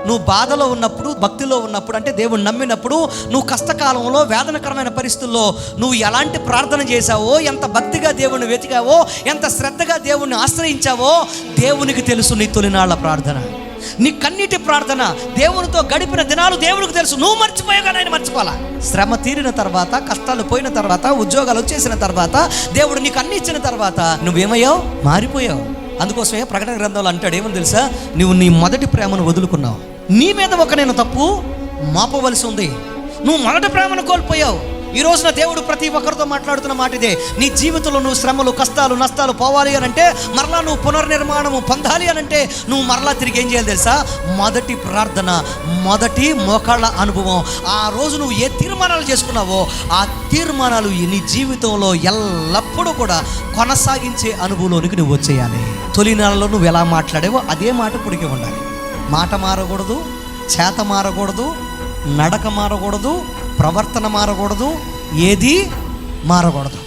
నువ్వు బాధలో ఉన్నప్పుడు, భక్తిలో ఉన్నప్పుడు, అంటే దేవుని నమ్మినప్పుడు, నువ్వు కష్టకాలంలో, వేదనకరమైన పరిస్థితుల్లో నువ్వు ఎలాంటి ప్రార్థన చేశావో, ఎంత భక్తిగా దేవుణ్ణి వెతికావో, ఎంత శ్రద్ధగా దేవుణ్ణి ఆశ్రయించావో దేవునికి తెలుసు. నీ తొలినాళ్ల ప్రార్థన, నీ కన్నీటి ప్రార్థన, దేవునితో గడిపిన దినాలు దేవునికి తెలుసు. నువ్వు మర్చిపోయాగా ఆయన మర్చిపోవాలా. శ్రమ తీరిన తర్వాత, కష్టాలు పోయిన తర్వాత, ఉద్యోగాలు వచ్చేసిన తర్వాత, దేవుడు నీకు అన్ని ఇచ్చిన తర్వాత నువ్వేమయ్యావు? మారిపోయావు. అందుకోసమే ప్రకటన గ్రంథంలో అంటాడు, ఏమని తెలుసా? నువ్వు నీ మొదటి ప్రేమను వదులుకున్నావు. నీ మీద ఒక నేను తప్పు మోపవలసి ఉంది. నువ్వు మొదటి ప్రేమను కోల్పోయావు. ఈ రోజున దేవుడు ప్రతి ఒక్కరితో మాట్లాడుతున్న మాట ఇదే. నీ జీవితంలో నువ్వు శ్రమలు, కష్టాలు, నష్టాలు పోవాలి అని అంటే, మరలా నువ్వు పునర్నిర్మాణము పొందాలి అని అంటే, నువ్వు మరలా తిరిగి ఏం చేయాలి తెలుసా? మొదటి ప్రార్థన, మొదటి మోకాళ్ళ అనుభవం. ఆ రోజు నువ్వు ఏ తీర్మానాలు చేసుకున్నావో ఆ తీర్మానాలు నీ జీవితంలో ఎల్లప్పుడూ కూడా కొనసాగించే అనుభవంలోనికి నువ్వు వచ్చేయాలి. తొలి నెలలో నువ్వు ఎలా మాట్లాడావో అదే మాట పుడికి ఉండాలి. మాట మారకూడదు, చేత మారకూడదు, నడక మారకూడదు, ప్రవర్తన మారకూడదు, ఏది మారకూడదు.